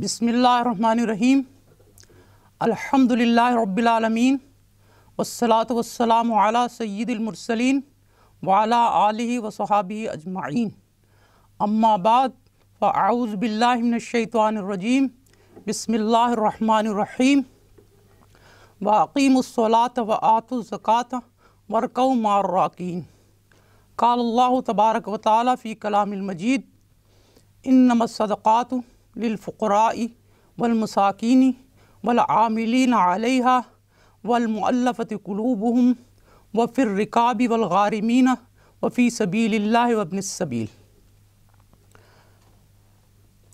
بسم اللہ الرحمن الرحیم الحمدللہ رب العالمین والصلاة والسلام علی سید المرسلین وعلی آلہ وصحابہ اجمعین اما بعد فاعوذ باللہ من الشیطان الرجیم بسم اللہ الرحمن الرحیم واقیموا الصلاة وآتوا الزکاة وارکعوا مع الراکعین قال اللہ تبارک و تعالی فی کلام المجید انما الصدقات للفقراء والمساکین والعاملین علیہا والمؤلفۃ قلوبہم وفی الرقاب والغارمین وفی سبیل اللہ وابن السبیل۔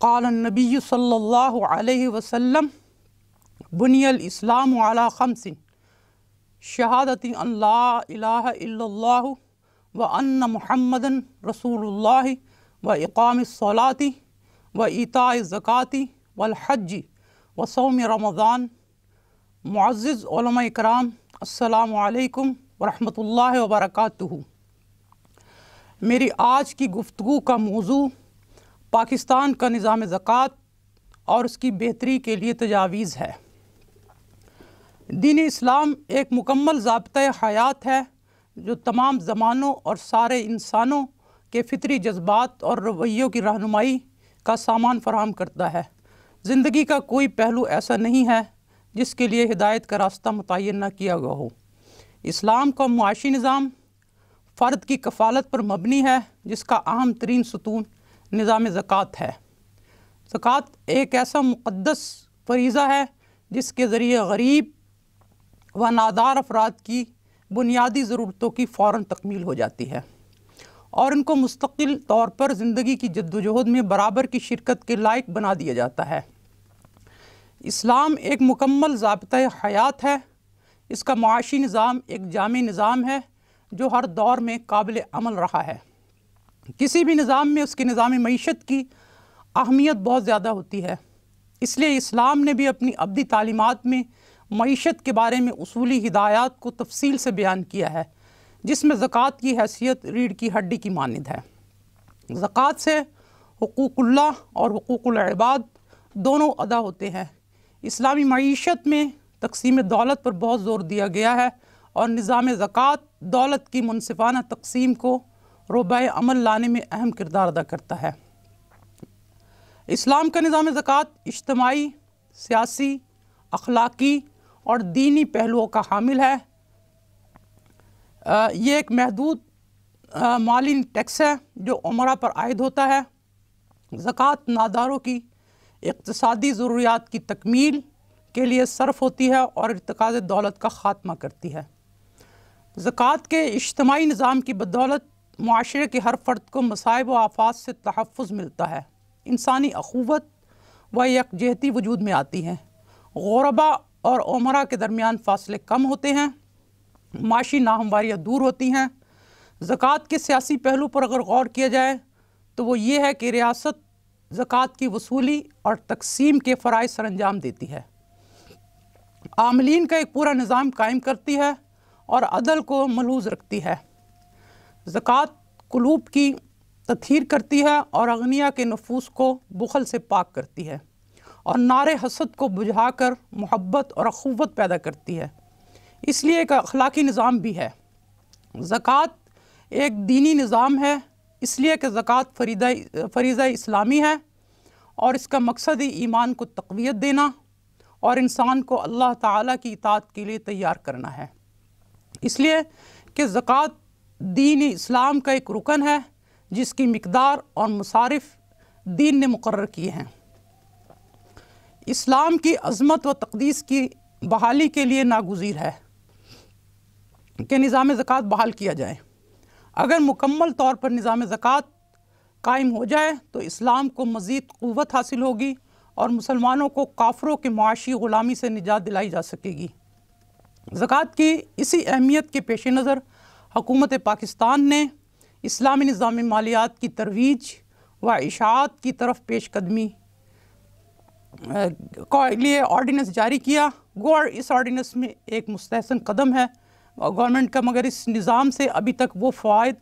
قال النبی صلی اللہ علیہ وسلم بنی الاسلام علی خمس شہادت ان لا الہ الا اللہ وان محمدا رسول اللہ واقام الصلاۃ وایتاء الزکوٰۃ والحج وصوم رمضان۔ معزز علماء کرام، السلام علیکم ورحمۃ اللہ وبرکاتہ۔ میری آج کی گفتگو کا موضوع پاکستان کا نظام زکوٰۃ اور اس کی بہتری کے لیے تجاویز ہے۔ دین اسلام ایک مکمل ضابطۂ حیات ہے جو تمام زمانوں اور سارے انسانوں کے فطری جذبات اور رویوں کی رہنمائی کا سامان فراہم کرتا ہے۔ زندگی کا کوئی پہلو ایسا نہیں ہے جس کے لیے ہدایت کا راستہ متعین نہ کیا گیا ہو۔ اسلام کا معاشی نظام فرد کی کفالت پر مبنی ہے، جس کا اہم ترین ستون نظام زکوٰۃ ہے۔ زکوٰۃ ایک ایسا مقدس فریضہ ہے جس کے ذریعے غریب و نادار افراد کی بنیادی ضرورتوں کی فوراً تکمیل ہو جاتی ہے اور ان کو مستقل طور پر زندگی کی جدوجہد میں برابر کی شرکت کے لائق بنا دیا جاتا ہے۔ اسلام ایک مکمل ضابطۂ حیات ہے۔ اس کا معاشی نظام ایک جامع نظام ہے جو ہر دور میں قابل عمل رہا ہے۔ کسی بھی نظام میں اس کے نظام معیشت کی اہمیت بہت زیادہ ہوتی ہے، اس لیے اسلام نے بھی اپنی ابدی تعلیمات میں معیشت کے بارے میں اصولی ہدایات کو تفصیل سے بیان کیا ہے، جس میں زکوٰۃ کی حیثیت ریڑھ کی ہڈی کی مانند ہے۔ زکوٰۃ سے حقوق اللہ اور حقوق العباد دونوں ادا ہوتے ہیں۔ اسلامی معیشت میں تقسیم دولت پر بہت زور دیا گیا ہے اور نظام زکوٰۃ دولت کی منصفانہ تقسیم کو روبہ عمل لانے میں اہم کردار ادا کرتا ہے۔ اسلام کا نظام زکوٰۃ اجتماعی، سیاسی، اخلاقی اور دینی پہلوؤں کا حامل ہے۔ یہ ایک محدود مالی ٹیکس ہے جو عمرہ پر عائد ہوتا ہے۔ زکوٰۃ ناداروں کی اقتصادی ضروریات کی تکمیل کے لیے صرف ہوتی ہے اور ارتکاز دولت کا خاتمہ کرتی ہے۔ زکوٰۃ کے اجتماعی نظام کی بدولت معاشرے کے ہر فرد کو مصائب و آفات سے تحفظ ملتا ہے، انسانی اخوت و یکجہتی وجود میں آتی ہے، غربا اور عمرہ کے درمیان فاصلے کم ہوتے ہیں، معاشی ناہمواریاں دور ہوتی ہیں۔ زکوٰۃ کے سیاسی پہلو پر اگر غور کیا جائے تو وہ یہ ہے کہ ریاست زکوٰۃ کی وصولی اور تقسیم کے فرائض سر انجام دیتی ہے، عاملین کا ایک پورا نظام قائم کرتی ہے اور عدل کو ملحوظ رکھتی ہے۔ زکوٰۃ قلوب کی تطہیر کرتی ہے اور اغنیا کے نفوس کو بخل سے پاک کرتی ہے اور نار حسد کو بجھا کر محبت اور اخوت پیدا کرتی ہے، اس لیے ایک اخلاقی نظام بھی ہے۔ زکوٰۃ ایک دینی نظام ہے، اس لیے کہ زکوٰۃ فریضہ اسلامی ہے اور اس کا مقصد ہی ایمان کو تقویت دینا اور انسان کو اللہ تعالیٰ کی اطاعت کے لیے تیار کرنا ہے، اس لیے کہ زکوٰۃ دین اسلام کا ایک رکن ہے جس کی مقدار اور مصارف دین نے مقرر کیے ہیں۔ اسلام کی عظمت و تقدیس کی بحالی کے لیے ناگزیر ہے کہ نظام زکوٰۃ بحال کیا جائے۔ اگر مکمل طور پر نظام زکوٰۃ قائم ہو جائے تو اسلام کو مزید قوت حاصل ہوگی اور مسلمانوں کو کافروں کے معاشی غلامی سے نجات دلائی جا سکے گی۔ زکوٰۃ کی اسی اہمیت کے پیش نظر حکومت پاکستان نے اسلامی نظام مالیات کی ترویج و اشاعت کی طرف پیش قدمی کے لیے آرڈیننس جاری کیا۔ گوڑ اس آرڈیننس میں ایک مستحسن قدم ہے گورنمنٹ کا، مگر اس نظام سے ابھی تک وہ فوائد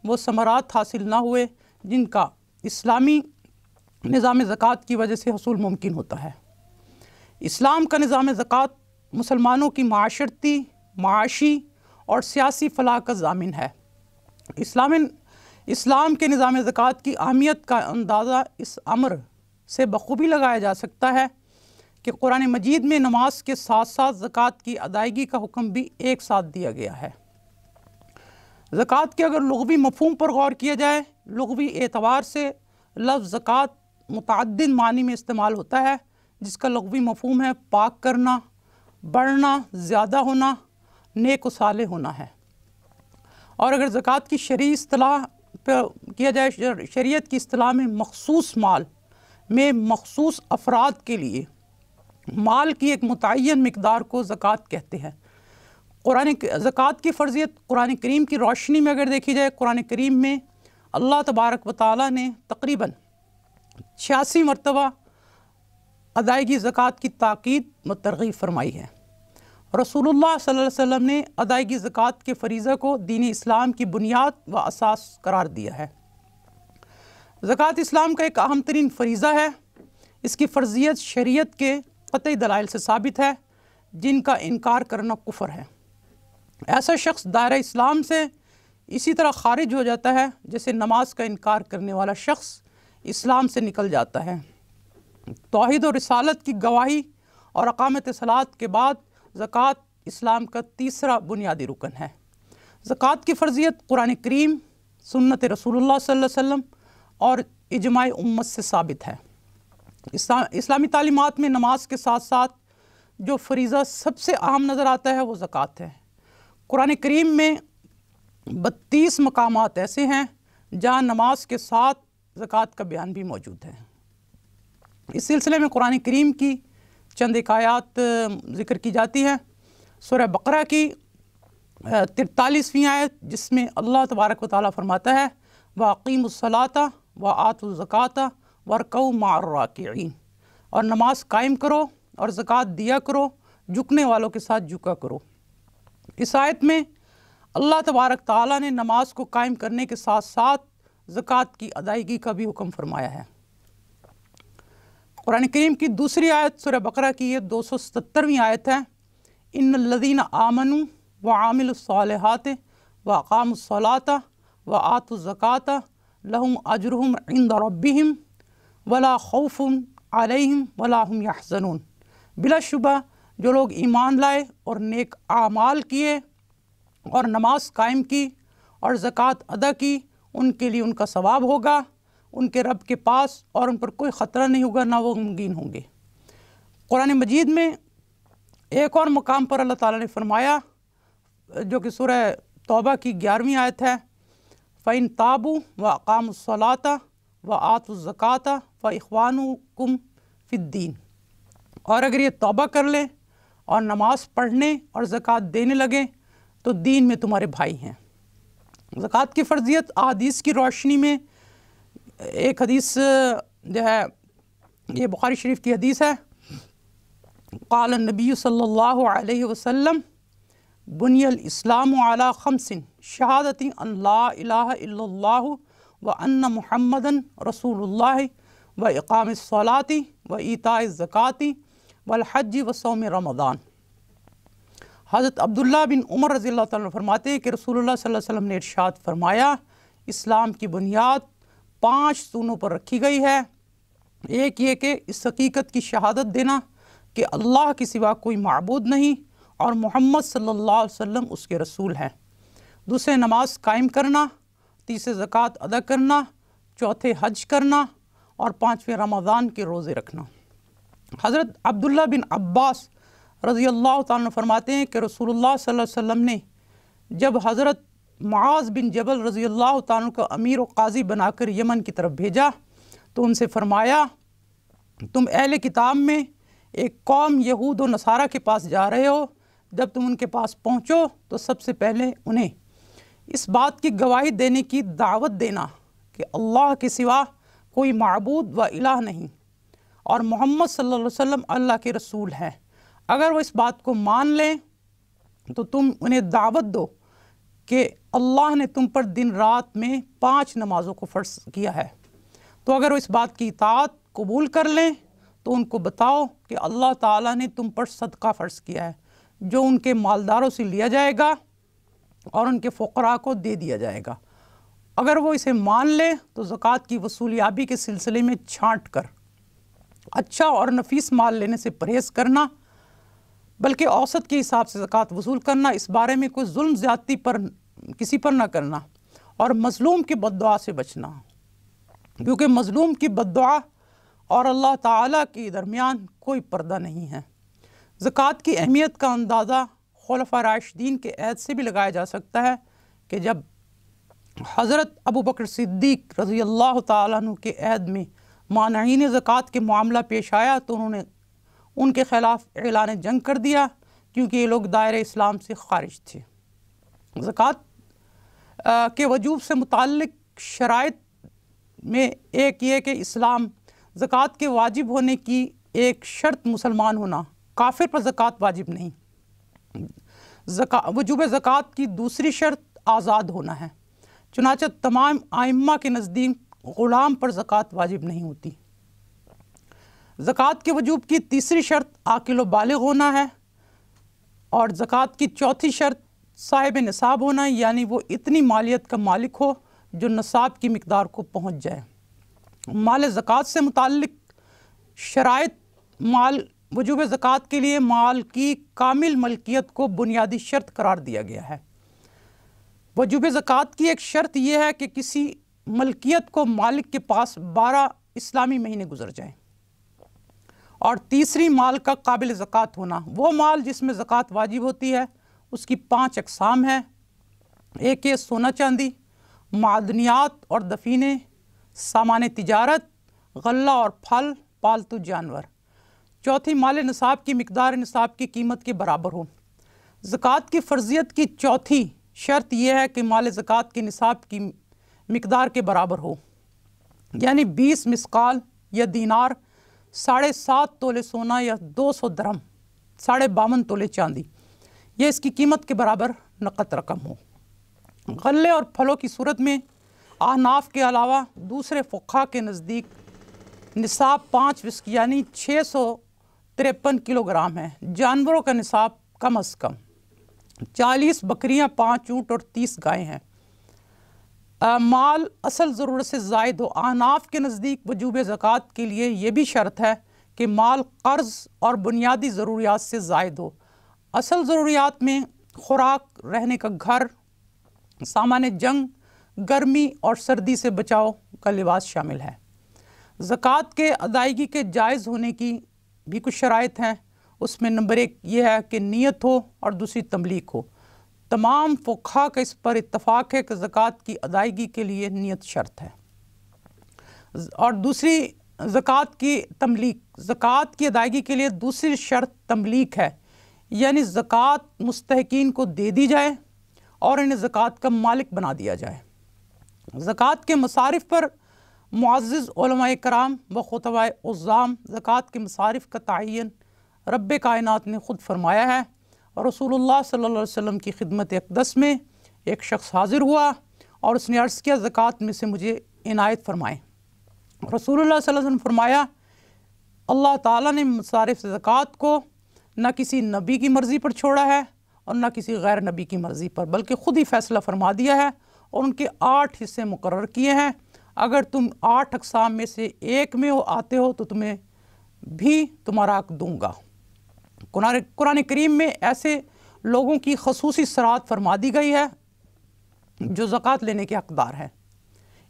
وہ ثمرات حاصل نہ ہوئے جن کا اسلامی نظام زکوٰۃ کی وجہ سے حصول ممکن ہوتا ہے۔ اسلام کا نظام زکوٰۃ مسلمانوں کی معاشرتی، معاشی اور سیاسی فلاح کا ضامن ہے۔ اسلام کے نظام زکوٰۃ کی اہمیت کا اندازہ اس امر سے بخوبی لگایا جا سکتا ہے کہ قرآن مجید میں نماز کے ساتھ ساتھ زکوٰۃ کی ادائیگی کا حکم بھی ایک ساتھ دیا گیا ہے۔ زکوٰۃ کے اگر لغوی مفہوم پر غور کیا جائے، لغوی اعتبار سے لفظ زکوٰۃ متعدد معنی میں استعمال ہوتا ہے، جس کا لغوی مفہوم ہے پاک کرنا، بڑھنا، زیادہ ہونا، نیک و صالح ہونا ہے۔ اور اگر زکوٰۃ کی شرعی اصطلاح پہ کیا جائے، شریعت کی اصطلاح میں مخصوص مال میں مخصوص افراد کے لیے مال کی ایک متعین مقدار کو زکوٰۃ کہتے ہیں۔ زکوٰۃ کی فرضیت قرآن کریم کی روشنی میں اگر دیکھی جائے، قرآن کریم میں اللہ تبارک و تعالیٰ نے تقریباً 86 مرتبہ ادائیگی زکوٰۃ کی تاکید و ترغیب فرمائی ہے۔ رسول اللہ صلی اللہ علیہ وسلم نے ادائیگی زکوٰۃ کے فریضہ کو دین اسلام کی بنیاد و اساس قرار دیا ہے۔ زکوٰۃ اسلام کا ایک اہم ترین فریضہ ہے۔ اس کی فرضیت شریعت کے قطعی دلائل سے ثابت ہے، جن کا انکار کرنا کفر ہے۔ ایسا شخص دائرہ اسلام سے اسی طرح خارج ہو جاتا ہے جیسے نماز کا انکار کرنے والا شخص اسلام سے نکل جاتا ہے۔ توحید و رسالت کی گواہی اور اقامت صلاۃ کے بعد زکوٰۃ اسلام کا تیسرا بنیادی رکن ہے۔ زکوٰۃ کی فرضیت قرآن کریم، سنت رسول اللہ صلی اللہ علیہ وسلم اور اجماع امت سے ثابت ہے۔ اسلامی تعلیمات میں نماز کے ساتھ ساتھ جو فریضہ سب سے اہم نظر آتا ہے وہ زکوٰۃ ہے۔ قرآن کریم میں 32 مقامات ایسے ہیں جہاں نماز کے ساتھ زکوٰۃ کا بیان بھی موجود ہے۔ اس سلسلے میں قرآن کریم کی چند ایک آیات ذکر کی جاتی ہیں۔ سورہ بقرہ کی 43ویں آیت، جس میں اللہ تبارک و تعالیٰ فرماتا ہے وَأَقِیمُوا الصَّلَاةَ وَآتُوا الزَّکَاةَ وَارْکَعُوا مَعَ الرَّاکِعِینَ، اور نماز قائم کرو اور زکوٰۃ دیا کرو، جھکنے والوں کے ساتھ جھکا کرو۔ اس آیت میں اللہ تبارک تعالیٰ نے نماز کو قائم کرنے کے ساتھ ساتھ زکوٰۃ کی ادائیگی کا بھی حکم فرمایا ہے۔ قرآن کریم کی دوسری آیت سورہ بقرہ کی یہ 277ویں آیت ہے، ان الذین آمنوا وعاملوا الصالحات واقاموا الصلاۃ وآتوا الزکاۃ لہم اجرہم عند ربہم ولا خوف علیہم ولا ہم یحزنون۔ بلا شبہ جو لوگ ایمان لائے اور نیک اعمال کیے اور نماز قائم کی اور زکوٰۃ ادا کی، ان کے لیے ان کا ثواب ہوگا ان کے رب کے پاس، اور ان پر کوئی خطرہ نہیں ہوگا، نہ وہ غمگین ہوں گے۔ قرآن مجید میں ایک اور مقام پر اللہ تعالیٰ نے فرمایا، جو کہ سورہ توبہ کی 11ویں آیت ہے، فَإِن تَابُوا وَأَقَامُوا الصَّلَاةَ وَآتُوا الزَّکَاةَ فَإِخْوَانُکُمْ فِی الدِّین، اور اگر یہ توبہ کر لیں اور نماز پڑھنے اور زکوٰۃ دینے لگیں تو دین میں تمہارے بھائی ہیں۔ زکوٰۃ کی فرضیت احادیث کی روشنی میں ایک حدیث جو ہے، یہ بخاری شریف کی حدیث ہے، قال النبی صلی اللہ علیہ وسلم بنی الاسلام علی خمس شہادت ان لا الہ الا اللہ وان محمدً رسول اللہ واقام الصلاۃ وایتاء الزکاۃ والحج وصوم رمضان۔ حضرت عبداللہ بن عمر رضی اللہ تعالیٰ عنہ فرماتے ہیں کہ رسول اللہ صلی اللہ علیہ وسلم نے ارشاد فرمایا، اسلام کی بنیاد 5 ستونوں پر رکھی گئی ہے۔ ایک یہ کہ اس حقیقت کی شہادت دینا کہ اللہ کے سوا کوئی معبود نہیں اور محمد صلی اللہ علیہ وسلم اس کے رسول ہیں۔ دوسرے نماز قائم کرنا، تیسرے زکوٰۃ ادا کرنا، چوتھے حج کرنا، اور 5ویں رمضان کے روزے رکھنا۔ حضرت عبداللہ بن عباس رضی اللہ تعالیٰ عنہ فرماتے ہیں کہ رسول اللہ صلی اللہ علیہ وسلم نے جب حضرت معاذ بن جبل رضی اللہ تعالیٰ عنہ کو امیر و قاضی بنا کر یمن کی طرف بھیجا تو ان سے فرمایا، تم اہل کتاب میں ایک قوم یہود و نصارہ کے پاس جا رہے ہو، جب تم ان کے پاس پہنچو تو سب سے پہلے انہیں اس بات کی گواہی دینے کی دعوت دینا کہ اللہ کے سوا کوئی معبود و الہ نہیں اور محمد صلی اللہ علیہ وسلم اللہ کے رسول ہیں۔ اگر وہ اس بات کو مان لیں تو تم انہیں دعوت دو کہ اللہ نے تم پر دن رات میں 5 نمازوں کو فرض کیا ہے۔ تو اگر وہ اس بات کی اطاعت قبول کر لیں تو ان کو بتاؤ کہ اللہ تعالیٰ نے تم پر صدقہ فرض کیا ہے جو ان کے مالداروں سے لیا جائے گا اور ان کے فقراء کو دے دیا جائے گا۔ اگر وہ اسے مان لے تو زکوٰۃ کی وصولیابی کے سلسلے میں چھانٹ کر اچھا اور نفیس مال لینے سے پرہیز کرنا، بلکہ اوسط کے حساب سے زکوٰۃ وصول کرنا، اس بارے میں کوئی ظلم زیادتی پر کسی پر نہ کرنا، اور مظلوم کی بد دعا سے بچنا، کیونکہ مظلوم کی بد دعا اور اللہ تعالیٰ کے درمیان کوئی پردہ نہیں ہے۔ زکوٰۃ کی اہمیت کا اندازہ خلفاء راشدین کے عہد سے بھی لگایا جا سکتا ہے کہ جب حضرت ابوبکر صدیق رضی اللہ تعالیٰ عنہ کے عہد میں مانعین زکوٰۃ کے معاملہ پیش آیا تو انہوں نے ان کے خلاف اعلان جنگ کر دیا، کیونکہ یہ لوگ دائرۂ اسلام سے خارج تھے۔ زکوٰۃ کے وجوب سے متعلق شرائط میں ایک یہ کہ اسلام زکوٰۃ کے واجب ہونے کی ایک شرط مسلمان ہونا، کافر پر زکوٰۃ واجب نہیں۔ وجوب زکوٰۃ کی دوسری شرط آزاد ہونا ہے، چنانچہ تمام ائمہ کے نزدیک غلام پر زکوٰۃ واجب نہیں ہوتی۔ زکوٰۃ کے وجوب کی تیسری شرط عاقل و بالغ ہونا ہے، اور زکوٰۃ کی چوتھی شرط صاحب نصاب ہونا، یعنی وہ اتنی مالیت کا مالک ہو جو نصاب کی مقدار کو پہنچ جائے۔ مال زکوٰۃ سے متعلق شرائط: وجوب زکوٰۃ کے لیے مال کی کامل ملکیت کو بنیادی شرط قرار دیا گیا ہے۔ وجوب زکوٰۃ کی ایک شرط یہ ہے کہ کسی ملکیت کو مالک کے پاس 12 اسلامی مہینے گزر جائیں، اور تیسری مال کا قابل زکوٰۃ ہونا۔ وہ مال جس میں زکوٰۃ واجب ہوتی ہے اس کی 5 اقسام ہیں۔ ایک ہے سونا چاندی، معدنیات اور دفینے، سامان تجارت، غلہ اور پھل، پالتو جانور۔ چوتھی مال نصاب کی مقدار نصاب کی قیمت کے برابر ہو۔ زکوٰۃ کی فرضیت کی چوتھی شرط یہ ہے کہ مال زکوٰۃ کے نصاب کی مقدار کے برابر ہو، یعنی 20 مسقال یا دینار، 7.5 تولے سونا یا 200 درہم، 52.5 تولے چاندی، یہ اس کی قیمت کے برابر نقد رقم ہو۔ غلے اور پھلوں کی صورت میں احناف کے علاوہ دوسرے فقہا کے نزدیک نصاب 5 وسق یعنی 653 کلو گرام ہے۔ جانوروں کا نصاب کم از کم 40 بکریاں، 5 اونٹ اور 30 گائیں ہیں۔ مال اصل ضرورت سے زائد ہو۔ احناف کے نزدیک وجوب زکوٰۃ کے لیے یہ بھی شرط ہے کہ مال قرض اور بنیادی ضروریات سے زائد ہو۔ اصل ضروریات میں خوراک، رہنے کا گھر، سامان جنگ، گرمی اور سردی سے بچاؤ کا لباس شامل ہے۔ زکوٰۃ کے ادائیگی کے جائز ہونے کی بھی کچھ شرائط ہیں۔ اس میں نمبر 1 یہ ہے کہ نیت ہو اور دوسری تملیک ہو۔ تمام فقہا کا اس پر اتفاق ہے کہ زکوٰۃ کی ادائیگی کے لیے نیت شرط ہے، اور دوسری زکوٰۃ کی تملیک۔ زکوٰۃ کی ادائیگی کے لیے دوسری شرط تملیک ہے، یعنی زکوٰۃ مستحقین کو دے دی جائے اور انہیں زکوٰۃ کا مالک بنا دیا جائے۔ زکوٰۃ کے مصارف پر معزز علماء کرام و خطباء عظام زکوٰۃ کے مصارف کا تعین رب کائنات نے خود فرمایا ہے، اور رسول اللہ صلی اللہ علیہ وسلم کی خدمت اقدس میں ایک شخص حاضر ہوا اور اس نے عرض کیا زکوٰۃ میں سے مجھے عنایت فرمائیں۔ رسول اللہ صلی اللہ علیہ وسلم فرمایا اللہ تعالیٰ نے مصارف زکوٰۃ کو نہ کسی نبی کی مرضی پر چھوڑا ہے اور نہ کسی غیر نبی کی مرضی پر، بلکہ خود ہی فیصلہ فرما دیا ہے اور ان کے 8 حصے مقرر کیے ہیں۔ اگر تم 8 اقسام میں سے ایک میں آتے ہو تو تمہیں بھی تمہارا حق دوں گا۔ قرآن کریم میں ایسے لوگوں کی خصوصی صراحت فرما دی گئی ہے جو زکوٰۃ لینے کے حقدار ہیں۔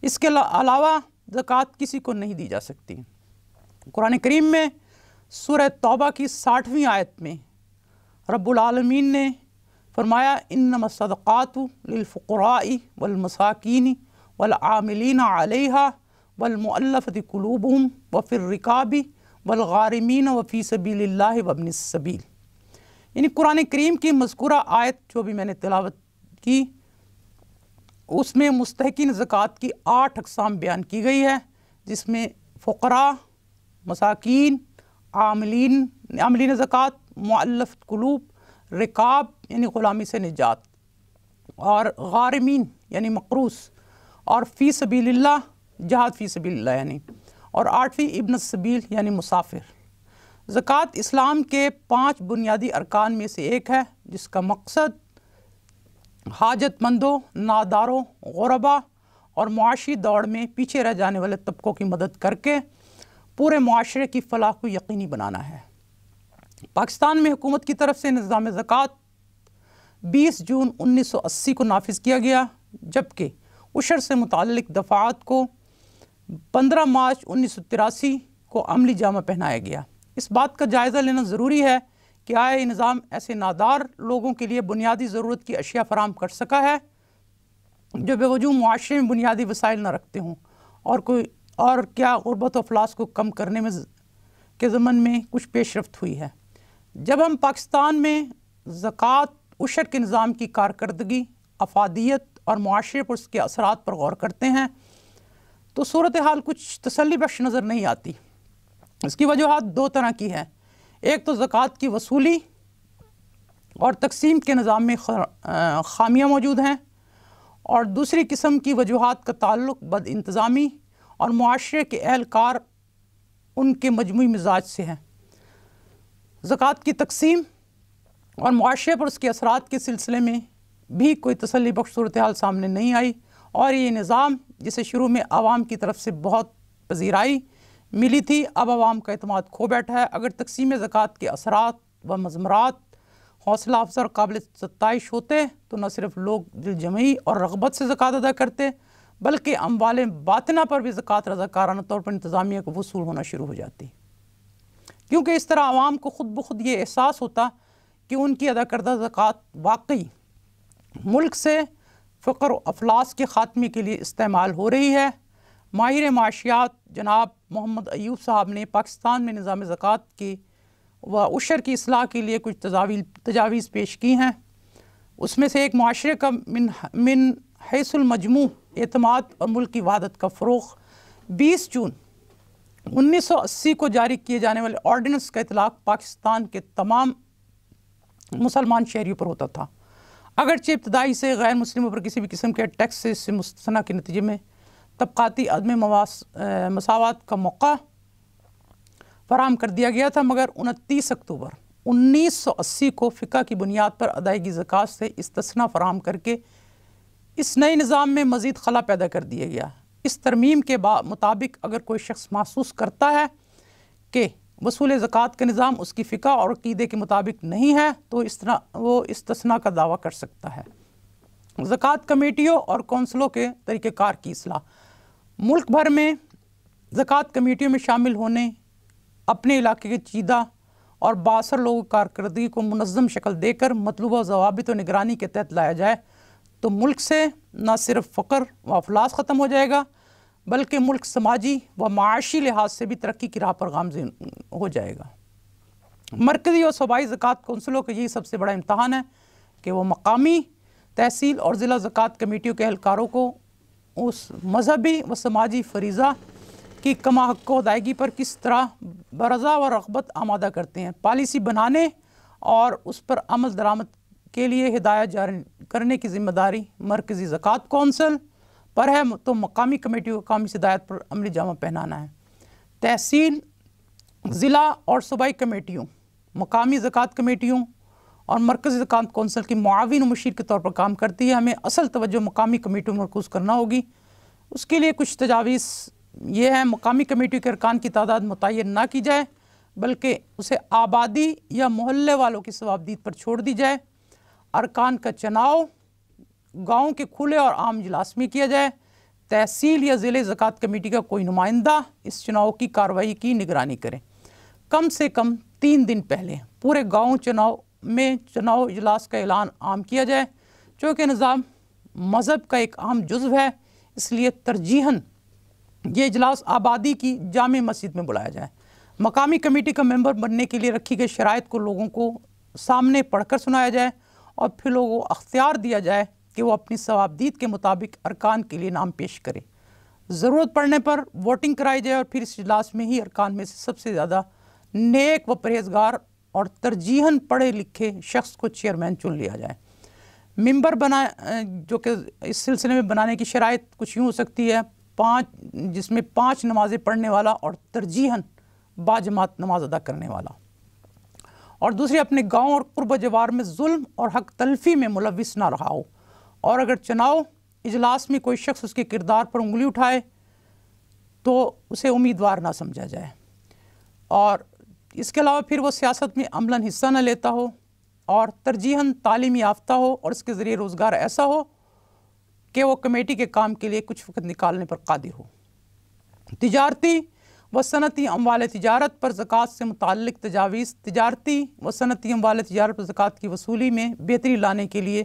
اس کے علاوہ زکوٰۃ کسی کو نہیں دی جا سکتی۔ قرآن کریم میں سورہ توبہ کی 60ویں آیت میں رب العالمین نے فرمایا انما الصدقات للفقراء والمساکین والعاملین علیہا والمؤلفۃ قلوبہم وفی الرقاب والغارمین وفی سبیل اللہ وابن السبیل۔ یعنی قرآن کریم کی مذکورہ آیت جو بھی میں نے تلاوت کی اس میں مستحقین زکوٰۃ کی 8 اقسام بیان کی گئی ہے، جس میں فقراء، مساکین، عاملین زکوٰۃ، مؤلفۃ قلوب، رقاب یعنی غلامی سے نجات، اور غارمین یعنی مقروض، اور فی سبیل اللہ جہاد فی سبیل اللہ یعنی، اور 8ویں ابن السبیل یعنی مسافر۔ زکوٰۃ اسلام کے 5 بنیادی ارکان میں سے ایک ہے، جس کا مقصد حاجت مندوں، ناداروں، غربا اور معاشی دوڑ میں پیچھے رہ جانے والے طبقوں کی مدد کر کے پورے معاشرے کی فلاح کو یقینی بنانا ہے۔ پاکستان میں حکومت کی طرف سے نظام زکوٰۃ 20 جون 1980 کو نافذ کیا گیا، جبکہ عشر سے متعلق دفعات کو 15 مارچ 1983 کو عملی جامہ پہنایا گیا۔ اس بات کا جائزہ لینا ضروری ہے کہ آیا یہ نظام ایسے نادار لوگوں کے لیے بنیادی ضرورت کی اشیاء فراہم کر سکا ہے جو بے وجود معاشرے میں بنیادی وسائل نہ رکھتے ہوں، اور کیا غربت و افلاس کو کم کرنے میں کے ضمن میں کچھ پیش رفت ہوئی ہے۔ جب ہم پاکستان میں زکوٰۃ عشر کے نظام کی کارکردگی، افادیت اور معاشرے پر اس کے اثرات پر غور کرتے ہیں تو صورتحال کچھ تسلی بخش نظر نہیں آتی۔ اس کی وجوہات 2 طرح کی ہیں۔ ایک تو زکوٰۃ کی وصولی اور تقسیم کے نظام میں خامیاں موجود ہیں، اور دوسری قسم کی وجوہات کا تعلق بد انتظامی اور معاشرے کے اہلکار ان کے مجموعی مزاج سے ہے۔ زکوٰۃ کی تقسیم اور معاشرے پر اس کے اثرات کے سلسلے میں بھی کوئی تسلی بخش صورتحال سامنے نہیں آئی، اور یہ نظام جسے شروع میں عوام کی طرف سے بہت پذیرائی ملی تھی، اب عوام کا اعتماد کھو بیٹھا ہے۔ اگر تقسیم زکوٰۃ کے اثرات و مضمرات حوصلہ افزا اور قابل ستائش ہوتے تو نہ صرف لوگ دل جمعی اور رغبت سے زکوٰۃ ادا کرتے، بلکہ اموال باطنہ پر بھی زکوٰۃ رضاکارانہ طور پر انتظامیہ کو وصول ہونا شروع ہو جاتی، کیونکہ اس طرح عوام کو خود بخود یہ احساس ہوتا کہ ان کی ادا کردہ زکوٰۃ واقعی ملک سے فقر و افلاس کے خاتمے کے لیے استعمال ہو رہی ہے۔ ماہر معاشیات جناب محمد ایوب صاحب نے پاکستان میں نظام زکوٰۃ کی و عشر کی اصلاح کے لیے کچھ تجاویز پیش کی ہیں۔ اس میں سے ایک معاشرے کا من حیث المجموع اعتماد اور ملک کی وحدت کا فروغ۔ 20 جون 1980 کو جاری کیے جانے والے آرڈیننس کا اطلاق پاکستان کے تمام مسلمان شہریوں پر ہوتا تھا، اگرچہ ابتدائی سے غیر مسلموں پر کسی بھی قسم کے ٹیکس سے مستثنیٰ کے نتیجے میں طبقاتی عدم مساوات کا موقع فراہم کر دیا گیا تھا، مگر 29 اکتوبر 1980 کو فقہ کی بنیاد پر ادائیگی زکوٰۃ سے استثناء فراہم کر کے اس نئے نظام میں مزید خلا پیدا کر دیا گیا۔ اس ترمیم کے مطابق اگر کوئی شخص محسوس کرتا ہے کہ وصول زکوٰۃ کا نظام اس کی فقہ اور عقیدے کے مطابق نہیں ہے تو اس طرح وہ استثناء کا دعویٰ کر سکتا ہے۔ زکوٰۃ کمیٹیوں اور کونسلوں کے طریقہ کار کی اصلاح۔ ملک بھر میں زکوٰۃ کمیٹیوں میں شامل ہونے، اپنے علاقے کے چیدہ اور بااثر لوگوں کی کارکردگی کو منظم شکل دے کر مطلوبہ ضوابط و نگرانی کے تحت لایا جائے تو ملک سے نہ صرف فقر و افلاس ختم ہو جائے گا بلکہ ملک سماجی و معاشی لحاظ سے بھی ترقی کی راہ پر گامزن ہو جائے گا۔ مرکزی اور صوبائی زکوٰۃ کونسلوں کا یہی سب سے بڑا امتحان ہے کہ وہ مقامی، تحصیل اور ضلع زکوٰۃ کمیٹیوں کے اہلکاروں کو اس مذہبی و سماجی فریضہ کی کما حق ادائیگی پر کس طرح برضا و رغبت آمادہ کرتے ہیں۔ پالیسی بنانے اور اس پر عمل درآمد کے لیے ہدایت جاری کرنے کی ذمہ داری مرکزی زکوٰۃ کونسل پر ہے تو مقامی کمیٹیوں کو کامی ہدایت پر عملی جامہ پہنانا ہے۔ تحصیل، ضلع اور صوبائی کمیٹیوں، مقامی زکوٰۃ کمیٹیوں اور مرکزی زکوٰۃ کونسل کی معاون و مشیر کے طور پر کام کرتی ہے۔ ہمیں اصل توجہ مقامی کمیٹیوں میں مرکوز کرنا ہوگی۔ اس کے لیے کچھ تجاویز یہ ہے: مقامی کمیٹی کے ارکان کی تعداد متعین نہ کی جائے بلکہ اسے آبادی یا محلے والوں کی ثوابدید پر چھوڑ دی جائے۔ ارکان کا چناؤ گاؤں کے کھلے اور عام اجلاس میں کیا جائے۔ تحصیل یا ضلع زکوٰۃ کمیٹی کا کوئی نمائندہ اس چناؤ کی کارروائی کی نگرانی کرے۔ کم سے کم 3 دن پہلے پورے گاؤں چناؤ اجلاس کا اعلان عام کیا جائے۔ چونکہ نظام مذہب کا ایک اہم جزو ہے، اس لیے ترجیحاً یہ اجلاس آبادی کی جامع مسجد میں بلایا جائے۔ مقامی کمیٹی کا ممبر بننے کے لیے رکھی گئی شرائط کو لوگوں کو سامنے پڑھ کر سنایا جائے اور پھر لوگوں کو اختیار دیا جائے کہ وہ اپنی ثوابدید کے مطابق ارکان کے لیے نام پیش کرے۔ ضرورت پڑنے پر ووٹنگ کرائی جائے اور پھر اس اجلاس میں ہی ارکان میں سے سب سے زیادہ نیک و پرہیزگار اور ترجیحاً پڑھے لکھے شخص کو چیئرمین چن لیا جائے۔ ممبر جو کہ اس سلسلے میں بنانے کی شرائط کچھ یوں ہو سکتی ہے: جس میں 5 نمازیں پڑھنے والا اور ترجیحاً باجماعت نماز ادا کرنے والا، اور دوسری اپنے گاؤں اور قرب و جوار میں ظلم اور حق تلفی میں ملوث نہ رہا ہو، اور اگر چناؤ اجلاس میں کوئی شخص اس کے کردار پر انگلی اٹھائے تو اسے امیدوار نہ سمجھا جائے، اور اس کے علاوہ پھر وہ سیاست میں عملاً حصہ نہ لیتا ہو، اور ترجیحاً تعلیم یافتہ ہو اور اس کے ذریعے روزگار ایسا ہو کہ وہ کمیٹی کے کام کے لیے کچھ وقت نکالنے پر قادر ہو۔ تجارتی و صنعتی اموال تجارت پر زکوٰۃ سے متعلق تجاویز۔ تجارتی و صنعتی اموال تجارت پر زکوٰۃ کی وصولی میں بہتری لانے کے لیے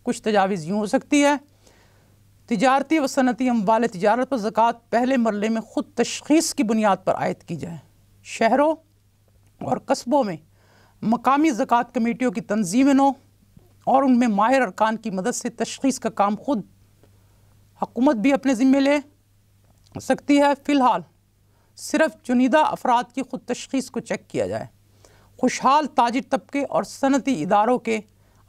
کچھ تجاویز یوں ہو سکتی ہے: تجارتی و صنعتی اموال تجارت پر زکوٰۃ پہلے مرحلے میں خود تشخیص کی بنیاد پر عائد کی جائے۔ شہروں اور قصبوں میں مقامی زکوٰۃ کمیٹیوں کی تنظیم ہو اور ان میں ماہر ارکان کی مدد سے تشخیص کا کام خود حکومت بھی اپنے ذمے لے سکتی ہے۔ فی الحال صرف چنیدہ افراد کی خود تشخیص کو چیک کیا جائے۔ خوشحال تاجر طبقے اور صنعتی اداروں کے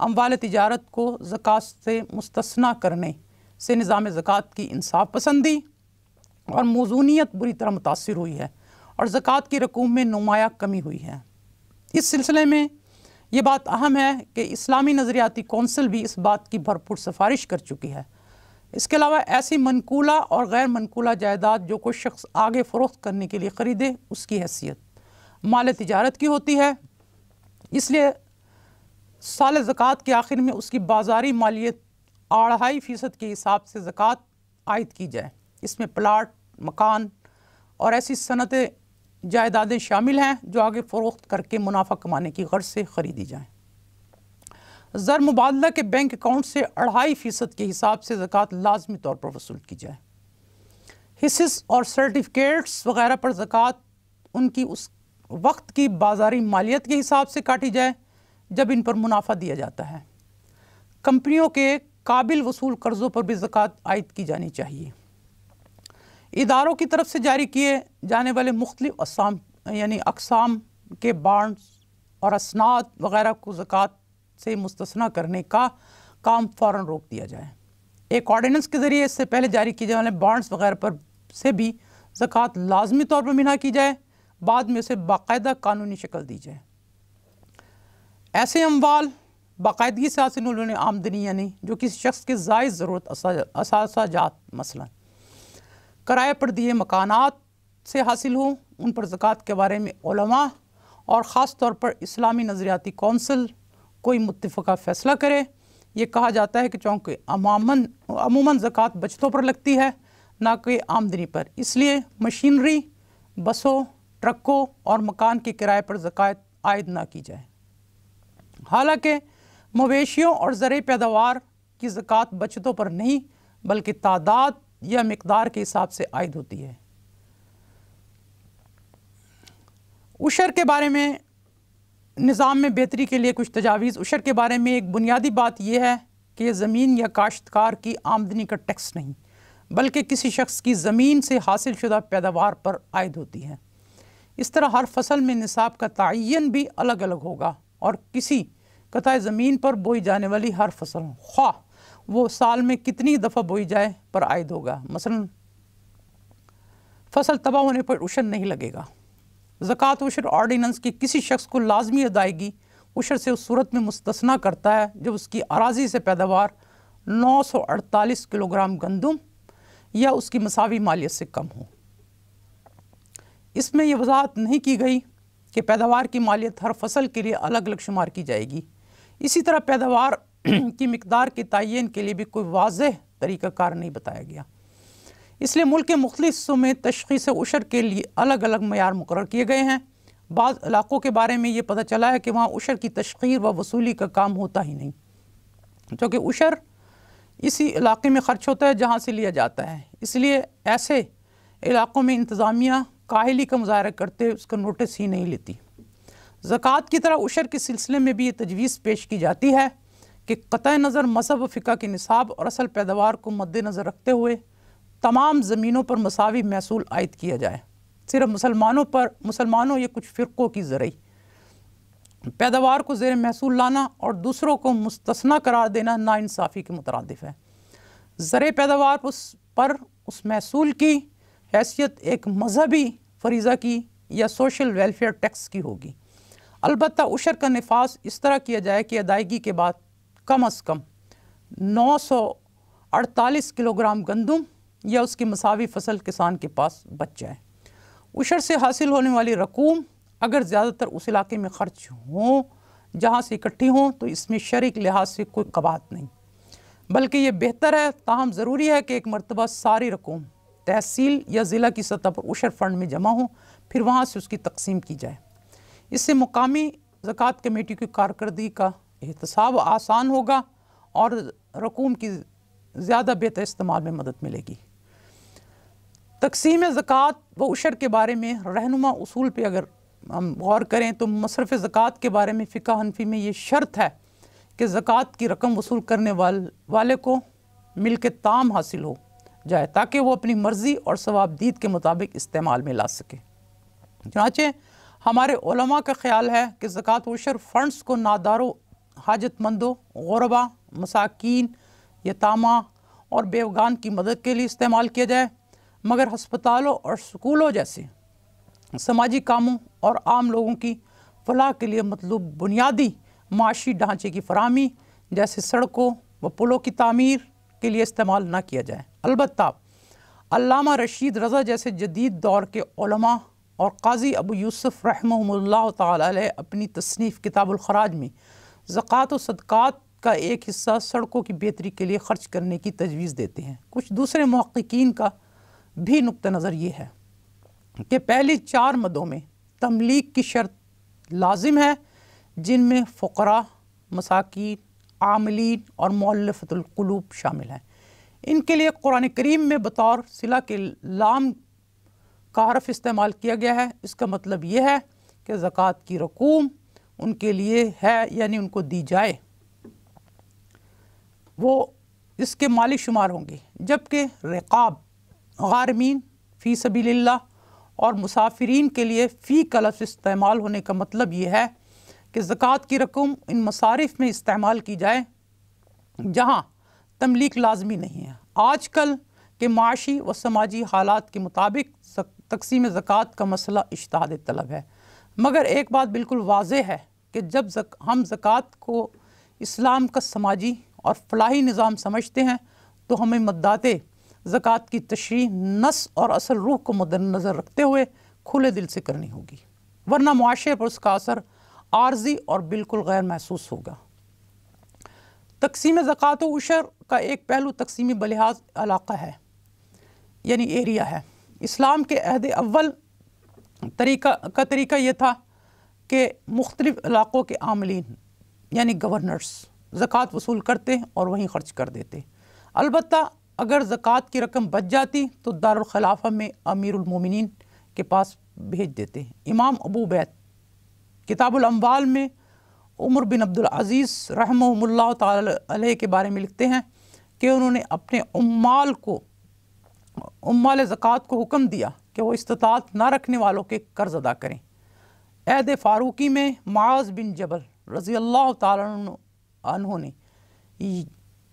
اموال تجارت کو زکوٰۃ سے مستثنیٰ کرنے سے نظام زکوٰۃ کی انصاف پسندی اور موزونیت بری طرح متاثر ہوئی ہے اور زکوٰۃ کی رقوم میں نمایاں کمی ہوئی ہے۔ اس سلسلے میں یہ بات اہم ہے کہ اسلامی نظریاتی کونسل بھی اس بات کی بھرپور سفارش کر چکی ہے۔ اس کے علاوہ ایسی منقولہ اور غیر منقولہ جائیداد جو کوئی شخص آگے فروخت کرنے کے لیے خریدے، اس کی حیثیت مال تجارت کی ہوتی ہے، اس لیے سال زکوٰۃ کے آخر میں اس کی بازاری مالیت 2.5% کے حساب سے زکوٰۃ عائد کی جائے۔ اس میں پلاٹ، مکان اور ایسی صنعتیں جائیدادیں شامل ہیں جو آگے فروخت کر کے منافع کمانے کی غرض سے خریدی جائیں۔ زر مبادلہ کے بینک اکاؤنٹ سے 2.5% کے حساب سے زکوٰۃ لازمی طور پر وصول کی جائے۔ حصص اور سرٹیفکیٹس وغیرہ پر زکوٰۃ ان کی اس وقت کی بازاری مالیت کے حساب سے کاٹی جائے جب ان پر منافع دیا جاتا ہے۔ کمپنیوں کے قابل وصول قرضوں پر بھی زکوٰۃ عائد کی جانی چاہیے۔ اداروں کی طرف سے جاری کیے جانے والے مختلف اقسام کے بانڈز اور اسناد وغیرہ کو زکوٰۃ سے مستثنیٰ کرنے کا کام فوراً روک دیا جائے۔ ایک آرڈیننس کے ذریعے اس سے پہلے جاری کیے جانے والے بانڈز وغیرہ پر سے بھی زکوٰۃ لازمی طور پر منع کی جائے، بعد میں اسے باقاعدہ قانونی شکل دی جائے۔ ایسے اموال باقاعدگی سے حاصل ہونے آمدنی یعنی جو کسی شخص کے زائد ضرورت اثاثہ جات مثلا کرائے پر دیے مکانات سے حاصل ہوں، ان پر زکوٰۃ کے بارے میں علماء اور خاص طور پر اسلامی نظریاتی کونسل کوئی متفقہ فیصلہ کرے۔ یہ کہا جاتا ہے کہ چونکہ عموماً زکوٰۃ بچتوں پر لگتی ہے نہ کہ آمدنی پر، اس لیے مشینری، بسوں، ٹرکوں اور مکان کے کرائے پر زکوٰۃ عائد نہ کی جائے۔ حالانکہ مویشیوں اور زرعی پیداوار کی زکوٰۃ بچتوں پر نہیں بلکہ تعداد یا مقدار کے حساب سے عائد ہوتی ہے۔ عشر کے بارے میں نظام میں بہتری کے لیے کچھ تجاویز۔ عشر کے بارے میں ایک بنیادی بات یہ ہے کہ یہ زمین یا کاشتکار کی آمدنی کا ٹیکس نہیں بلکہ کسی شخص کی زمین سے حاصل شدہ پیداوار پر عائد ہوتی ہے۔ اس طرح ہر فصل میں نصاب کا تعین بھی الگ الگ ہوگا اور کسی قطع زمین پر بوئی جانے والی ہر فصل خواہ وہ سال میں کتنی دفعہ بوئی جائے پر عائد ہوگا۔ مثلا فصل تباہ ہونے پر عشر نہیں لگے گا۔ زکوٰۃ عشر آرڈیننس کی کسی شخص کو لازمی ادائیگی عشر سے اس صورت میں مستثنیٰ کرتا ہے جب اس کی اراضی سے پیداوار 948 کلو گرام گندم یا اس کی مساوی مالیت سے کم ہو۔ اس میں یہ وضاحت نہیں کی گئی کہ پیداوار کی مالیت ہر فصل کے لیے الگ الگ شمار کی جائے گی۔ اسی طرح پیداوار کی مقدار کے تعین کے لیے بھی کوئی واضح طریقہ کار نہیں بتایا گیا۔ اس لیے ملک کے مختلف حصوں میں تشخیص عشر کے لیے الگ الگ معیار مقرر کیے گئے ہیں۔ بعض علاقوں کے بارے میں یہ پتہ چلا ہے کہ وہاں عشر کی تشخیص و وصولی کا کام ہوتا ہی نہیں، کیونکہ عشر اسی علاقے میں خرچ ہوتا ہے جہاں سے لیا جاتا ہے، اس لیے ایسے علاقوں میں انتظامیہ کاہلی کا مظاہرہ کرتے اس کا نوٹس ہی نہیں لیتی۔ زکوٰۃ کی طرح عشر کے سلسلے میں بھی یہ تجویز پیش کی جاتی ہے کہ قطع نظر مذہب و فقہ کے نصاب اور اصل پیداوار کو مد نظر رکھتے ہوئے تمام زمینوں پر مساوی محصول عائد کیا جائے۔ صرف مسلمانوں یا کچھ فرقوں کی زرعی پیداوار کو زیر محصول لانا اور دوسروں کو مستثنیٰ قرار دینا ناانصافی کے مترادف ہے۔ زرعی پیداوار پر اس محصول کی حیثیت ایک مذہبی فریضہ کی یا سوشل ویلفیئر ٹیکس کی ہوگی۔ البتہ عشر کا نفاذ اس طرح کیا جائے کہ ادائیگی کے بعد کم از کم 948 کلو گرام گندم یا اس کی مساوی فصل کسان کے پاس بچ جائے۔ عشر سے حاصل ہونے والی رقوم اگر زیادہ تر اس علاقے میں خرچ ہوں جہاں سے اکٹھی ہوں تو اس میں شرعی لحاظ سے کوئی قباحت نہیں، بلکہ یہ بہتر ہے۔ تاہم ضروری ہے کہ ایک مرتبہ ساری رقوم تحصیل یا ضلع کی سطح پر عشر فنڈ میں جمع ہوں، پھر وہاں سے اس کی تقسیم کی جائے۔ اس سے مقامی زکوٰۃ کمیٹی کی کارکردگی کا احتساب آسان ہوگا اور رقوم کی زیادہ بہتر استعمال میں مدد ملے گی۔ تقسیم زکوٰۃ و عشر کے بارے میں رہنما اصول پہ اگر ہم غور کریں تو مصرف زکوٰۃ کے بارے میں فقہ حنفی میں یہ شرط ہے کہ زکوٰۃ کی رقم وصول کرنے والے کو ملک تام حاصل ہو جائے تاکہ وہ اپنی مرضی اور ثوابدید کے مطابق استعمال میں لا سکے۔ چنانچہ ہمارے علماء کا خیال ہے کہ زکوٰۃ و عشر فنڈز کو ناداروں، حاجت مندوں، غربا، مساکین، یتامہ اور بیوگان کی مدد کے لیے استعمال کیا جائے، مگر ہسپتالوں اور سکولوں جیسے سماجی کاموں اور عام لوگوں کی فلاح کے لیے مطلوب بنیادی معاشی ڈھانچے کی فراہمی جیسے سڑکوں و پلوں کی تعمیر کے لیے استعمال نہ کیا جائے۔ البتہ علامہ رشید رضا جیسے جدید دور کے علماء اور قاضی ابو یوسف رحمہ اللہ تعالی علیہ اپنی تصنیف کتاب الخراج میں زکوٰۃ و صدقات کا ایک حصہ سڑکوں کی بہتری کے لیے خرچ کرنے کی تجویز دیتے ہیں۔ کچھ دوسرے محققین کا بھی نقطہ نظر یہ ہے کہ پہلی 4 مدوں میں تملیک کی شرط لازم ہے، جن میں فقراء، مساکین، عاملین اور مؤلفۃ القلوب شامل ہیں۔ ان کے لیے قرآن کریم میں بطور صلہ کے لام کا حرف استعمال کیا گیا ہے۔ اس کا مطلب یہ ہے کہ زکوٰۃ کی رقوم ان کے لیے ہے، یعنی ان کو دی جائے، وہ اس کے مالک شمار ہوں گے، جبکہ رقاب، غارمین فی سبیل اللہ اور مسافرین کے لیے فی کا لفظ استعمال ہونے کا مطلب یہ ہے کہ زکوٰۃ کی رقم ان مصارف میں استعمال کی جائے جہاں تملیک لازمی نہیں ہے۔ آج کل کے معاشی و سماجی حالات کے مطابق تقسیم زکوٰۃ کا مسئلہ اجتہاد طلب ہے، مگر ایک بات بالکل واضح ہے کہ جب ہم زکوٰۃ کو اسلام کا سماجی اور فلاحی نظام سمجھتے ہیں تو ہمیں مدات زکوٰۃ کی تشریح نص اور اصل روح کو مد نظر رکھتے ہوئے کھلے دل سے کرنی ہوگی، ورنہ معاشرے پر اس کا اثر عارضی اور بالکل غیر محسوس ہوگا۔ تقسیم زکوٰۃ و عشر کا ایک پہلو تقسیمی بلحاظ علاقہ ہے، یعنی ایریا ہے۔ اسلام کے عہد اول طریقہ یہ تھا کہ مختلف علاقوں کے عاملین یعنی گورنرز زکوٰۃ وصول کرتے اور وہیں خرچ کر دیتے۔ البتہ اگر زکوٰۃ کی رقم بچ جاتی تو دارالخلافہ میں امیر المومنین کے پاس بھیج دیتے۔ امام ابو عبید کتاب الاموال میں عمر بن عبدالعزیز رحمہ اللہ تعالی علیہ کے بارے میں لکھتے ہیں کہ انہوں نے اپنے عمال زکوٰۃ کو حکم دیا کہ وہ استطاعت نہ رکھنے والوں کے قرض ادا کریں۔ عہد فاروقی میں معاذ بن جبل رضی اللہ تعالیٰ عنہ نے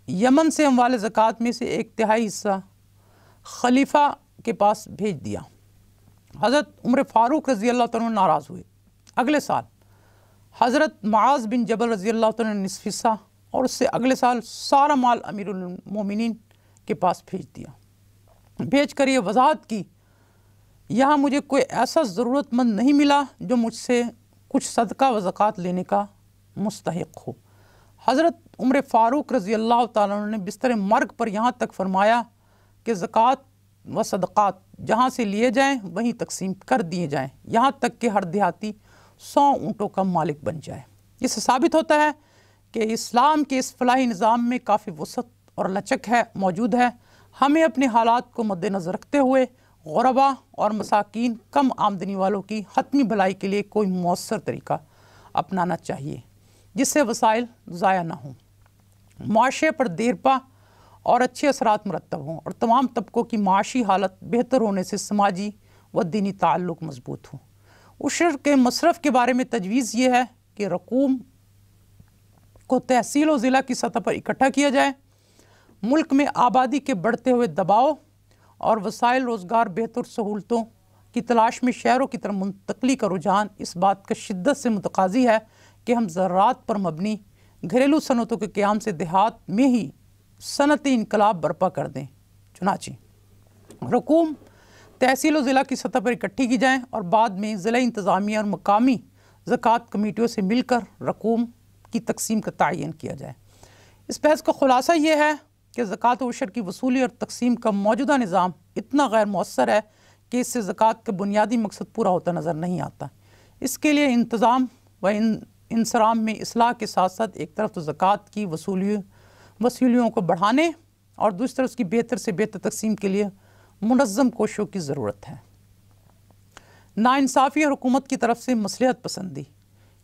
یمن سے اموال زکوٰۃ میں سے 1/3 حصہ خلیفہ کے پاس بھیج دیا۔ حضرت عمر فاروق رضی اللہ عنہ ناراض ہوئے۔ اگلے سال حضرت معاذ بن جبل رضی اللہ عنہ نے نصف حصہ اور اس سے اگلے سال سارا مال امیر المومنین کے پاس بھیج دیا، بھیج کر یہ وضاحت کی یہاں مجھے کوئی ایسا ضرورت مند نہیں ملا جو مجھ سے کچھ صدقہ و زکوٰۃ لینے کا مستحق ہو۔ حضرت عمر فاروق رضی اللہ تعالیٰ عنہ نے بستر مرگ پر یہاں تک فرمایا کہ زکوٰۃ و صدقات جہاں سے لیے جائیں وہیں تقسیم کر دیے جائیں، یہاں تک کہ ہر دیہاتی 100 اونٹوں کا مالک بن جائے۔ اس سے ثابت ہوتا ہے کہ اسلام کے اس فلاحی نظام میں کافی وسعت اور لچک موجود ہے۔ ہمیں اپنے حالات کو مد نظر رکھتے ہوئے غربا اور مساکین، کم آمدنی والوں کی حتمی بھلائی کے لیے کوئی مؤثر طریقہ اپنانا چاہیے جس سے وسائل ضائع نہ ہوں، معاشرے پر دیرپا اور اچھے اثرات مرتب ہوں اور تمام طبقوں کی معاشی حالت بہتر ہونے سے سماجی و دینی تعلق مضبوط ہوں۔ عشر کے مصرف کے بارے میں تجویز یہ ہے کہ رقوم کو تحصیل و ضلع کی سطح پر اکٹھا کیا جائے۔ ملک میں آبادی کے بڑھتے ہوئے دباؤ اور وسائل روزگار بہتر سہولتوں کی تلاش میں شہروں کی طرف منتقلی کا رجحان اس بات کا شدت سے متقاضی ہے کہ ہم زراعت پر مبنی گھریلو صنعتوں کے قیام سے دیہات میں ہی صنعتی انقلاب برپا کر دیں۔ چنانچہ رقوم تحصیل و ضلع کی سطح پر اکٹھی کی جائیں اور بعد میں ضلع انتظامیہ اور مقامی زکوٰۃ کمیٹیوں سے مل کر رقوم کی تقسیم کا تعین کیا جائے۔ اس بحث کا خلاصہ یہ ہے کہ زکوٰۃ و عشر کی وصولی اور تقسیم کا موجودہ نظام اتنا غیر مؤثر ہے کہ اس سے زکوٰۃ کا بنیادی مقصد پورا ہوتا نظر نہیں آتا۔ اس کے لیے انتظام و انصرام میں اصلاح کے ساتھ ساتھ ایک طرف تو زکوٰۃ کی وصولیوں کو بڑھانے اور دوسری طرف اس کی بہتر سے بہتر تقسیم کے لیے منظم کوششوں کی ضرورت ہے۔ ناانصافی اور حکومت کی طرف سے مصلحت پسندی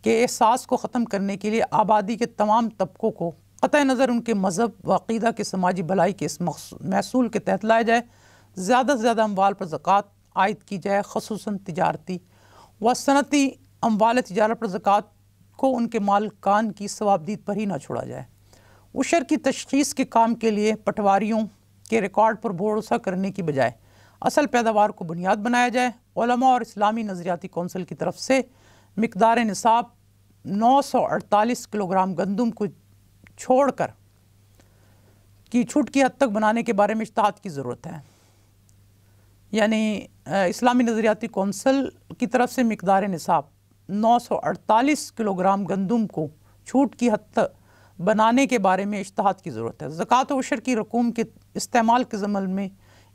کے احساس کو ختم کرنے کے لیے آبادی کے تمام طبقوں کو قطع نظر ان کے مذہب و عقیدہ کے سماجی بھلائی کے اس محصول کے تحت لایا جائے، زیادہ سے زیادہ اموال پر زکوٰۃ عائد کی جائے، خصوصاً تجارتی و صنعتی اموال تجارت پر زکوٰۃ کو ان کے مالکان کی ثوابدید پر ہی نہ چھوڑا جائے۔ عشر کی تشخیص کے کام کے لیے پٹواریوں کے ریکارڈ پر بھروسہ کرنے کی بجائے اصل پیداوار کو بنیاد بنایا جائے۔ علماء اور اسلامی نظریاتی کونسل کی طرف سے مقدار نصاب 948 کلو گرام گندم کو چھوڑ کر کی چھوٹ کی حد تک بنانے کے بارے میں اجتہاد کی ضرورت ہے۔ یعنی اسلامی نظریاتی کونسل کی طرف سے مقدار نصاب 948 کلو گرام گندم کو چھوٹ کی حد تک بنانے کے بارے میں اجتہاد کی ضرورت ہے۔ زکوٰۃ و عشر کی رقوم کے استعمال کے عمل میں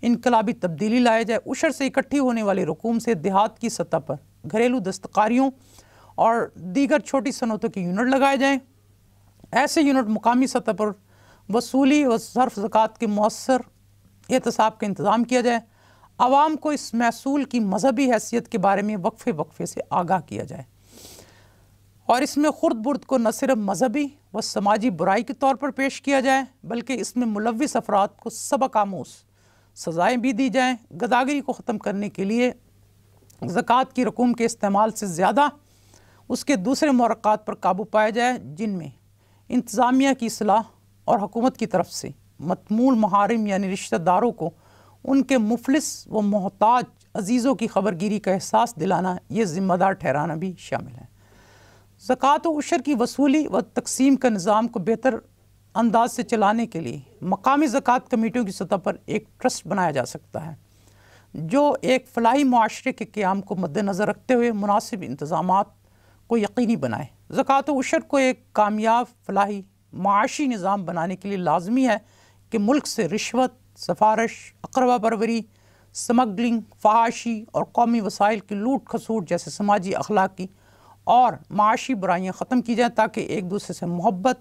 انقلابی تبدیلی لائے جائے۔ عشر سے اکٹھی ہونے والی رقوم سے دیہات کی سطح پر گھریلو دستکاریوں اور دیگر چھوٹی صنعتوں کے یونٹ لگائے جائیں۔ ایسے یونٹ مقامی سطح پر وصولی و صرف زکوٰۃ کے مؤثر احتساب کا انتظام کیا جائے۔ عوام کو اس محصول کی مذہبی حیثیت کے بارے میں وقفے سے آگاہ کیا جائے اور اس میں خرد برد کو نہ صرف مذہبی و سماجی برائی کے طور پر پیش کیا جائے بلکہ اس میں ملوث افراد کو سبق آموز سزائیں بھی دی جائیں۔ گداگری کو ختم کرنے کے لیے زکوٰۃ کی رقوم کے استعمال سے زیادہ اس کے دوسرے محرکات پر قابو پایا جائے جن میں انتظامیہ کی اصلاح اور حکومت کی طرف سے متمول محارم یعنی رشتہ داروں کو ان کے مفلس و محتاج عزیزوں کی خبرگیری کا احساس دلانا، یہ ذمہ دار ٹھہرانا بھی شامل ہے۔ زکوٰۃ و عشر کی وصولی و تقسیم کا نظام کو بہتر انداز سے چلانے کے لیے مقامی زکوٰۃ کمیٹیوں کی سطح پر ایک ٹرسٹ بنایا جا سکتا ہے جو ایک فلاحی معاشرے کے قیام کو مد نظر رکھتے ہوئے مناسب انتظامات کو یقینی بنائے۔ زکوٰۃ و عشر کو ایک کامیاب فلاحی معاشی نظام بنانے کے لیے لازمی ہے کہ ملک سے رشوت، سفارش، اقربا پروری، سمگلنگ، فحاشی اور قومی وسائل کی لوٹ کھسوٹ جیسے سماجی، اخلاقی اور معاشی برائیاں ختم کی جائیں تاکہ ایک دوسرے سے محبت،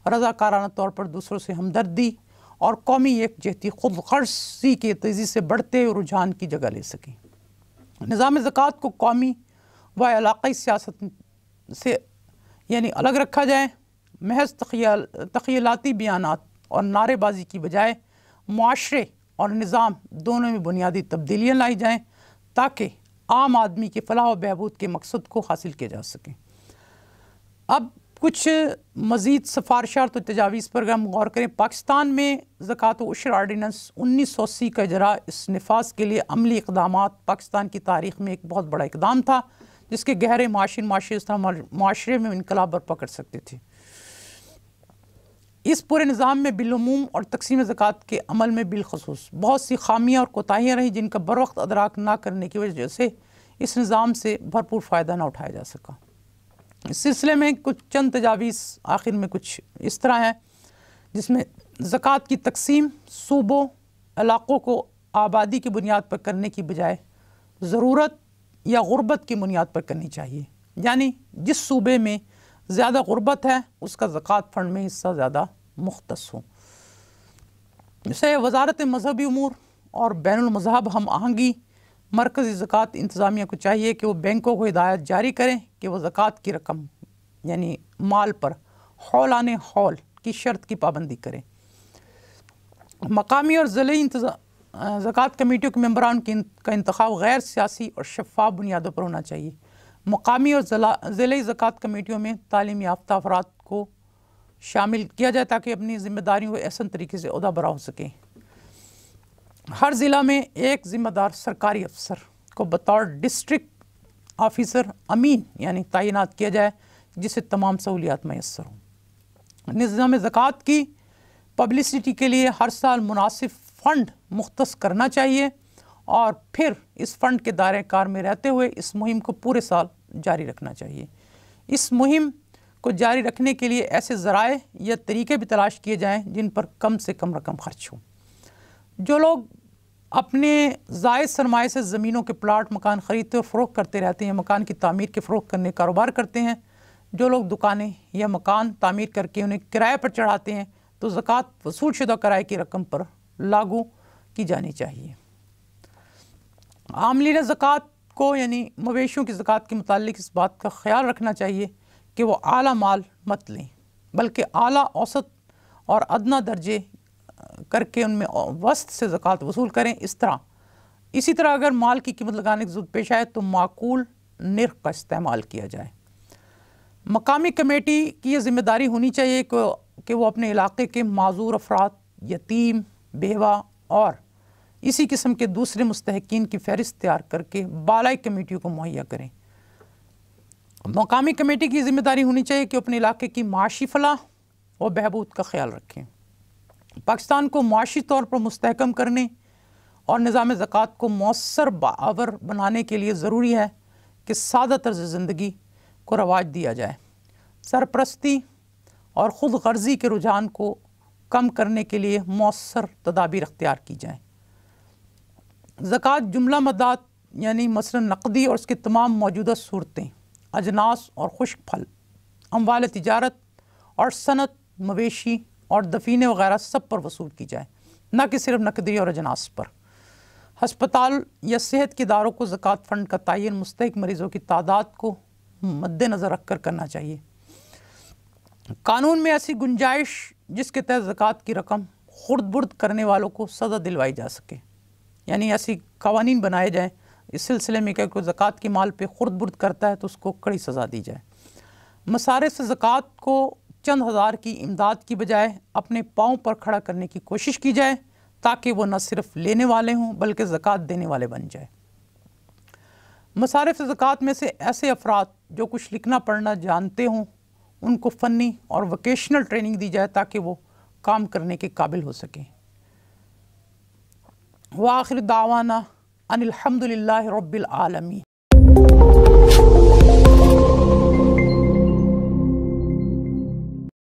رضاکارانہ طور پر دوسروں سے ہمدردی اور قومی یکجہتی خود غرضی کے تیزی سے بڑھتے رجحان کی جگہ لے سکیں۔ نظام زکوٰۃ کو قومی و علاقائی سیاست سے یعنی الگ رکھا جائے۔ محض تخیلاتی بیانات اور نعرے بازی کی بجائے معاشرے اور نظام دونوں میں بنیادی تبدیلیاں لائی جائیں تاکہ عام آدمی کے فلاح و بہبود کے مقصد کو حاصل کیا جا سکے۔ اب کچھ مزید سفارشات و تجاویز پر ہم غور کریں۔ پاکستان میں زکوٰۃ و عشر آرڈیننس 1980 کا اجراء اس نفاذ کے لیے عملی اقدامات پاکستان کی تاریخ میں ایک بہت بڑا اقدام تھا جس کے گہرے معاشرے میں انقلاب برپا کر سکتے تھے۔ اس پورے نظام میں بالعموم اور تقسیم زکوٰۃ کے عمل میں بالخصوص بہت سی خامیاں اور کوتاہیاں رہیں جن کا بروقت ادراک نہ کرنے کی وجہ سے اس نظام سے بھرپور فائدہ نہ اٹھایا جا سکا۔ اس سلسلے میں کچھ چند تجاویز آخر میں کچھ اس طرح ہیں جس میں زکوٰۃ کی تقسیم صوبوں، علاقوں کو آبادی کی بنیاد پر کرنے کی بجائے ضرورت یا غربت کی بنیاد پر کرنی چاہیے، یعنی جس صوبے میں زیادہ غربت ہے اس کا زکوٰۃ فنڈ میں حصہ زیادہ مختص ہو۔ جیسے وزارت مذہبی امور اور بین المذہب ہم آہنگی مرکزی زکوٰۃ انتظامیہ کو چاہیے کہ وہ بینکوں کو ہدایت جاری کریں کہ وہ زکوٰۃ کی رقم یعنی مال پر حولانِ حول کی شرط کی پابندی کریں۔ مقامی اور ضلعی زکوٰۃ کمیٹیوں کے ممبران کا انتخاب غیر سیاسی اور شفاف بنیادوں پر ہونا چاہیے۔ مقامی اور ضلعی زکوٰۃ کمیٹیوں میں تعلیم یافتہ افراد کو شامل کیا جائے تاکہ اپنی ذمہ داریوں کو احسن طریقے سے عہدہ برا ہو سکیں۔ ہر ضلع میں ایک ذمہ دار سرکاری افسر کو بطور ڈسٹرکٹ آفیسر امین یعنی تعینات کیا جائے، جسے تمام سہولیات میسر ہوں۔ نظام زکوٰۃ کی پبلسٹی کے لیے ہر سال مناسب فنڈ مختص کرنا چاہیے اور پھر اس فنڈ کے دائرۂ کار میں رہتے ہوئے اس مہم کو پورے سال جاری رکھنا چاہیے۔ اس مہم کو جاری رکھنے کے لیے ایسے ذرائع یا طریقے بھی تلاش کیے جائیں جن پر کم سے کم رقم خرچ ہو۔ جو لوگ اپنے زائد سرمایے سے زمینوں کے پلاٹ مکان خریدتے اور فروخت کرتے رہتے ہیں، مکان کی تعمیر کے فروخت کرنے کا کاروبار کرتے ہیں، جو لوگ دکانیں یا مکان تعمیر کر کے انہیں کرائے پر چڑھاتے ہیں، تو زکوٰۃ وصول شدہ کرائے کی رقم پر لاگو کی جانی چاہیے۔ عاملین زکوٰۃ کو یعنی مویشیوں کی زکوٰۃ کے متعلق اس بات کا خیال رکھنا چاہیے کہ وہ اعلیٰ مال مت لیں، بلکہ اعلیٰ اوسط اور ادنیٰ درجے کر کے ان میں وسط سے زکوٰۃ وصول کریں۔ اسی طرح اگر مال کی قیمت لگانے کی ضرورت پیش آئے تو معقول نرخ کا استعمال کیا جائے۔ مقامی کمیٹی کی یہ ذمہ داری ہونی چاہیے کہ وہ اپنے علاقے کے معذور افراد، یتیم، بیوہ اور اسی قسم کے دوسرے مستحقین کی فہرست تیار کر کے بالائی کمیٹیوں کو مہیا کریں۔ مقامی کمیٹی کی ذمہ داری ہونی چاہیے کہ اپنے علاقے کی معاشی فلاح و بہبود کا خیال رکھیں۔ پاکستان کو معاشی طور پر مستحکم کرنے اور نظام زکوٰۃ کو مؤثر باور بنانے کے لیے ضروری ہے کہ سادہ طرز زندگی کو رواج دیا جائے، سرپرستی اور خود غرضی کے رجحان کو کم کرنے کے لیے مؤثر تدابیر اختیار کی جائیں۔ زکوٰۃ جملہ مدات یعنی مثلا نقدی اور اس کے تمام موجودہ صورتیں، اجناس اور خشک پھل، اموال تجارت اور صنعت، مویشی اور دفینے وغیرہ سب پر وصول کی جائے، نہ کہ صرف نقدی اور اجناس پر۔ ہسپتال یا صحت کے اداروں کو زکوٰۃ فنڈ کا تعین مستحق مریضوں کی تعداد کو مد نظر رکھ کر کرنا چاہیے۔ قانون میں ایسی گنجائش جس کے تحت زکوٰۃ کی رقم خرد برد کرنے والوں کو سزا دلوائی جا سکے، یعنی ایسی قوانین بنائے جائیں اس سلسلے میں کہ کوئی زکوٰۃ کے مال پہ خرد برد کرتا ہے تو اس کو کڑی سزا دی جائے۔ مصارف سے زکوٰۃ کو چند ہزار کی امداد کی بجائے اپنے پاؤں پر کھڑا کرنے کی کوشش کی جائے تاکہ وہ نہ صرف لینے والے ہوں بلکہ زکوٰۃ دینے والے بن جائے۔ مصارف زکوٰۃ میں سے ایسے افراد جو کچھ لکھنا پڑھنا جانتے ہوں ان کو فنی اور ووکیشنل ٹریننگ دی جائے تاکہ وہ کام کرنے کے قابل ہو سکیں۔ وآخر دعوانا ان الحمد للہ رب العالمین۔